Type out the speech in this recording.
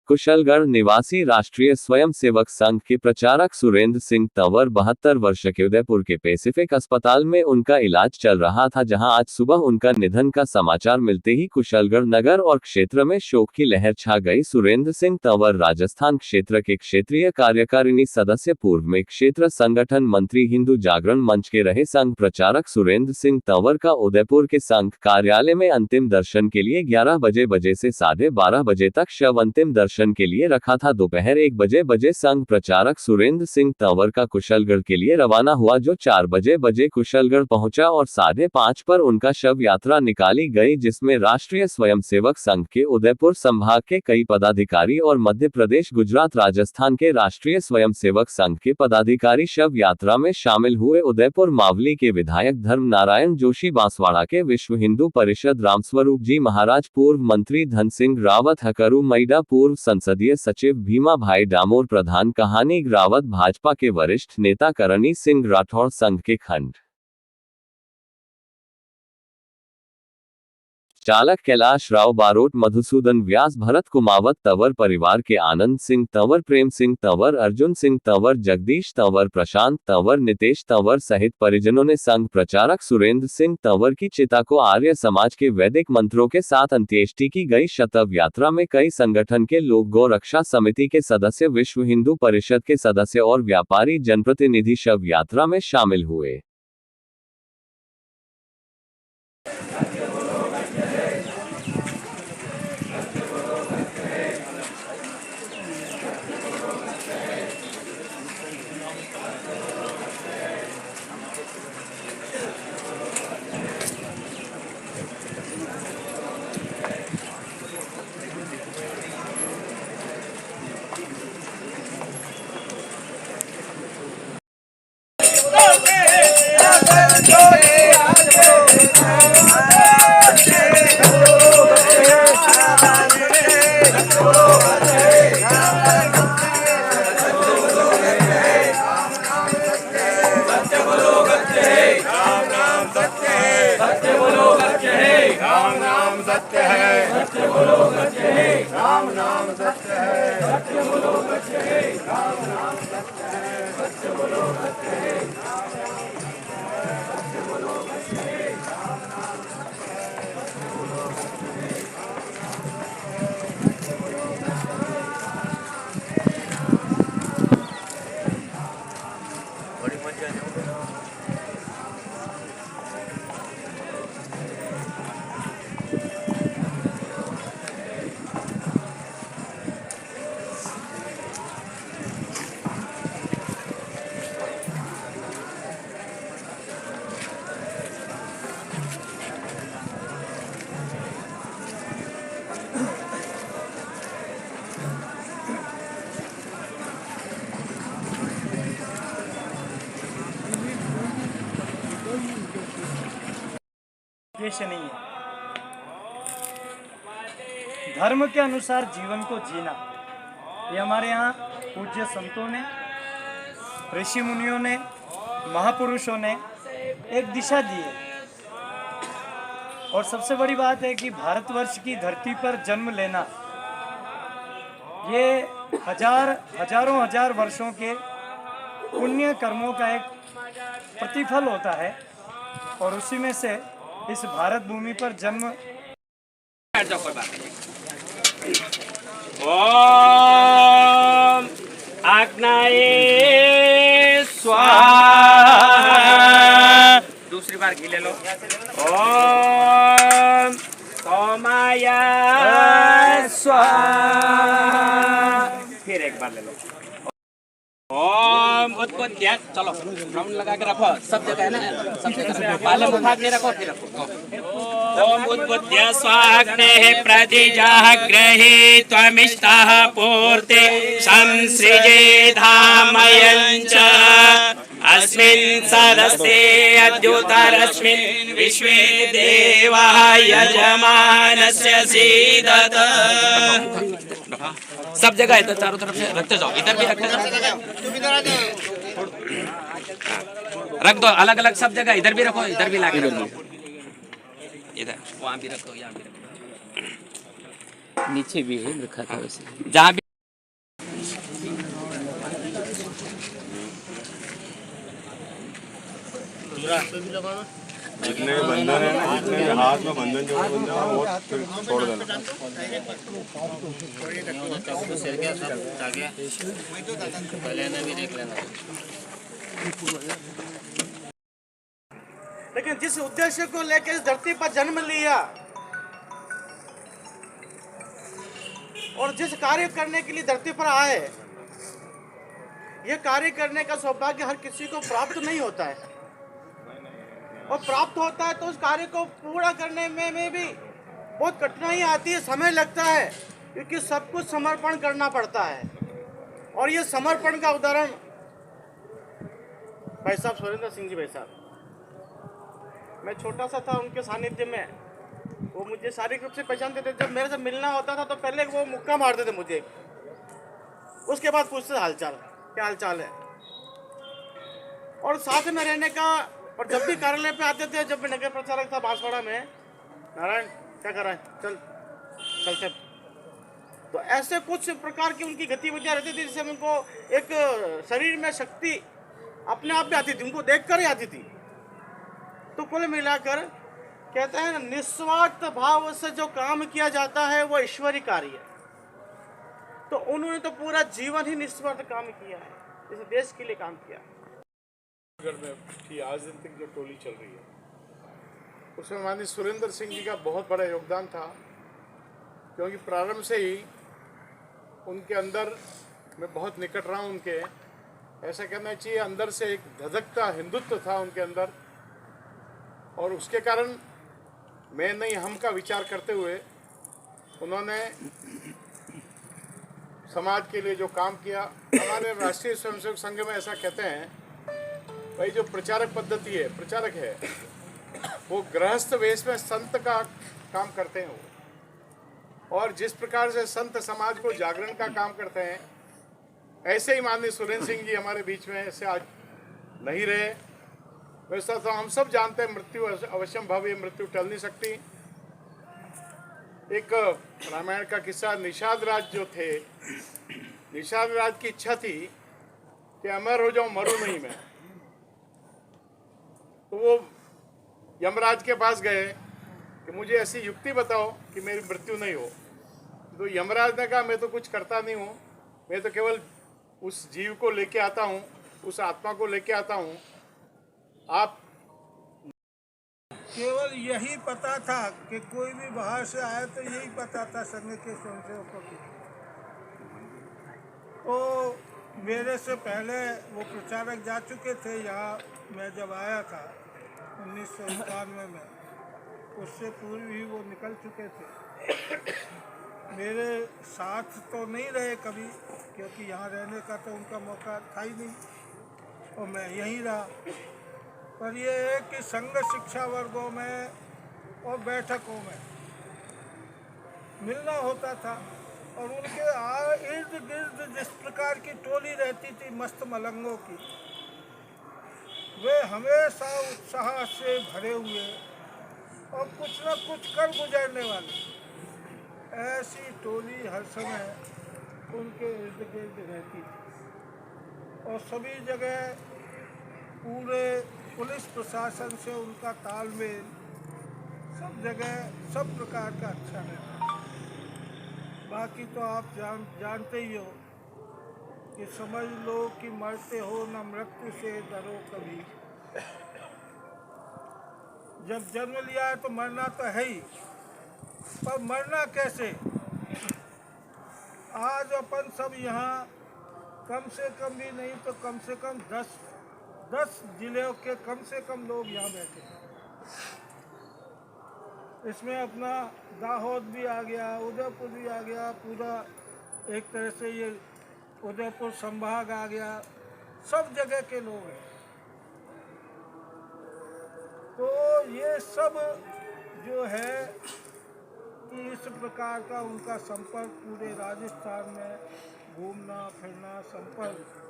कुशलगढ़ निवासी राष्ट्रीय स्वयंसेवक संघ के प्रचारक सुरेंद्र सिंह तंवर 72 वर्ष के उदयपुर के पैसिफिक अस्पताल में उनका इलाज चल रहा था, जहां आज सुबह उनका निधन का समाचार मिलते ही कुशलगढ़ नगर और क्षेत्र में शोक की लहर छा गई। सुरेंद्र सिंह तंवर राजस्थान क्षेत्र के क्षेत्रीय कार्यकारिणी सदस्य, पूर्व में क्षेत्र संगठन मंत्री, हिंदू जागरण मंच के रहे। संघ प्रचारक सुरेंद्र सिंह तंवर का उदयपुर के संघ कार्यालय में अंतिम दर्शन के लिए 11 बजे से 12:30 बजे तक शव अंतिम दर्शन के लिए रखा था। दोपहर 1 बजे संघ प्रचारक सुरेंद्र सिंह तंवर का कुशलगढ़ के लिए रवाना हुआ, जो 4 बजे कुशलगढ़ पहुंचा और 5:30 पर उनका शव यात्रा निकाली गई, जिसमें राष्ट्रीय स्वयंसेवक संघ के उदयपुर संभाग के कई पदाधिकारी और मध्य प्रदेश, गुजरात, राजस्थान के राष्ट्रीय स्वयंसेवक संघ के पदाधिकारी शव यात्रा में शामिल हुए। उदयपुर मावली के विधायक धर्म नारायण जोशी, बांसवाड़ा के विश्व हिंदू परिषद रामस्वरूप जी महाराज, पूर्व मंत्री धन सिंह रावत, हकरू मैडा, पूर्व संसदीय सचिव भीमा भाई डामोर, प्रधान कहानी रावत, भाजपा के वरिष्ठ नेता करणी सिंह राठौड़, संघ के खंड चालक कैलाश राव बारोट, मधुसूदन व्यास, भरत कुमावत, तंवर परिवार के आनंद सिंह तंवर, प्रेम सिंह तंवर, अर्जुन सिंह तंवर, जगदीश तंवर, प्रशांत तंवर, नितेश तंवर सहित परिजनों ने संघ प्रचारक सुरेंद्र सिंह तंवर की चिता को आर्य समाज के वैदिक मंत्रों के साथ अंत्येष्टि की गई। शतव यात्रा में कई संगठन के लोग, गौ रक्षा समिति के सदस्य, विश्व हिंदू परिषद के सदस्य और व्यापारी जनप्रतिनिधि शव यात्रा में शामिल हुए। सत्य है, सत्य बोलो सत्य है, राम नाम सत्य है, सत्य बोलो सत्य है, राम नाम सत्य है, सत्य बोलो सत्य है, सत्य बोलो सत्य है, राम नाम सत्य है, सत्य बोलो सत्य है, सत्य बोलो सत्य है। बड़ी मजा है। उद्देश्य नहीं है। धर्म के अनुसार जीवन को जीना, ये हमारे यहाँ पूज्य संतों ने, ऋषि मुनियों ने, महापुरुषों ने एक दिशा दी है। और सबसे बड़ी बात है कि भारतवर्ष की धरती पर जन्म लेना, ये हजारों हजार वर्षों के पुण्य कर्मों का एक प्रतिफल होता है। और उसी में से इस भारत भूमि पर जन्म। ओम आग्नेय स्वाहा, दूसरी बार घी ले लो। ओम सोमाय स्वाहा, फिर एक बार ले लो। ओम उद्बुद्ध्य, चलो राउंड लगा के रखो, सब जगह है ना, सब जगह पहले मुखाग्नि नहीं रखो, फिर रखो। ओम उद्बुद्ध्य स्वाग्नेः प्रदिजाः गृहे त्वमिष्टाः पूर्ते संसृजे धामयञ्च अस्मिन् सदस्ते अद्युतरस्मिन् विश्वे देवाः यजमानस्य सीदत। सब जगह है तो चारों तरफ से रखते जाओ, इधर भी रखते जाओ, रख दो अलग अलग सब जगह, इधर भी रखो, इधर भी लाके रखो, इधर वहाँ भी रखो, यहाँ भी रखो। नीचे भी है रखा था वैसे। जहाँ भी जितने बंधन है ना, जितने हाथ में बंधन जो बंधन है वो फिर छोड़ देना। लेकिन जिस उद्देश्य को लेकर इस धरती पर जन्म लिया और जिस कार्य करने के लिए धरती पर आए, यह कार्य करने का सौभाग्य हर किसी को प्राप्त नहीं होता है, और प्राप्त होता है तो उस कार्य को पूरा करने में भी बहुत कठिनाई आती है, समय लगता है, क्योंकि सब कुछ समर्पण करना पड़ता है। और ये समर्पण का उदाहरण भाई साहब सुरेंद्र सिंह जी भाई साहब, मैं छोटा सा था उनके सानिध्य में, वो मुझे शारीरिक रूप से पहचानते थे। जब मेरे से मिलना होता था तो पहले वो मुक्का मारते थे मुझे, उसके बाद पूछते हालचाल, क्या हालचाल है, और साथ में रहने का। और जब भी कार्यालय पे आते थे, जब मैं नगर प्रचारक था बांसवाड़ा में, नारायण क्या कर रहा है, चल चलते। तो ऐसे कुछ प्रकार की उनकी गतिविधियां रहती थी जिससे उनको एक शरीर में शक्ति अपने आप में आती थी, उनको देख कर ही आती थी। तो कुल मिलाकर कहते हैं निस्वार्थ भाव से जो काम किया जाता है वो ईश्वरीय कार्य है। तो उन्होंने तो पूरा जीवन ही निस्वार्थ काम किया है, इस देश के लिए काम किया। में की आज दिन तक जो टोली चल रही है उसमें माननीय सुरेंद्र सिंह जी का बहुत बड़ा योगदान था, क्योंकि प्रारंभ से ही उनके अंदर मैं बहुत निकट रहा हूँ उनके, ऐसा कहना चाहिए अंदर से एक धधकता हिंदुत्व था उनके अंदर, और उसके कारण मैं नहीं हम का विचार करते हुए उन्होंने समाज के लिए जो काम किया। हमारे राष्ट्रीय स्वयंसेवक संघ में ऐसा कहते हैं भाई, जो प्रचारक पद्धति है, प्रचारक है, वो गृहस्थ वेश में संत का काम करते हैं वो, और जिस प्रकार से संत समाज को जागरण का काम करते हैं, ऐसे ही माननीय सुरेंद्र सिंह जी हमारे बीच में ऐसे आज नहीं रहे। वैसा तो हम सब जानते हैं मृत्यु अवश्यम भव, ये मृत्यु टल नहीं सकती। एक रामायण का किस्सा, निषाद राज जो थे, निषाद राज की इच्छा थी कि अमर हो जाऊं, मरूं नहीं मैं। तो वो यमराज के पास गए कि मुझे ऐसी युक्ति बताओ कि मेरी मृत्यु नहीं हो। तो यमराज ने कहा मैं तो कुछ करता नहीं हूँ, मैं तो केवल उस जीव को लेके आता हूँ, उस आत्मा को लेके आता हूँ। आप केवल यही पता था कि कोई भी बाहर से आए तो यही पता था संघ के स्वयंसेवकों की। तो मेरे से पहले वो प्रचारक जा चुके थे यहाँ, मैं जब आया था 1991 में, उससे पूर्व ही वो निकल चुके थे। मेरे साथ तो नहीं रहे कभी, क्योंकि यहाँ रहने का तो उनका मौका था ही नहीं, और मैं यहीं रहा। पर ये है कि संघ शिक्षा वर्गों में और बैठकों में मिलना होता था, और उनके इर्द गिर्द जिस प्रकार की टोली रहती थी मस्त मलंगों की, वे हमेशा उत्साह से भरे हुए और कुछ न कुछ कर गुजरने वाले, ऐसी टोली हर समय उनके इर्द गिर्द रहती थी। और सभी जगह पूरे पुलिस प्रशासन से उनका तालमेल सब जगह सब प्रकार का अच्छा रहता। बाकी तो आप जानते ही हो कि समझ लो कि मरते हो न मृत्यु से डरो कभी। जब जन्म लिया है तो मरना तो है ही, पर मरना कैसे? आज अपन सब यहाँ कम से कम भी नहीं तो कम से कम 10 जिलों के कम से कम लोग यहाँ बैठे हैं। इसमें अपना दाहोद भी आ गया, उदयपुर भी आ गया, पूरा एक तरह से ये उदयपुर संभाग आ गया, सब जगह के लोग हैं। तो ये सब जो है कि इस प्रकार का उनका संपर्क पूरे राजस्थान में घूमना फिरना संपर्क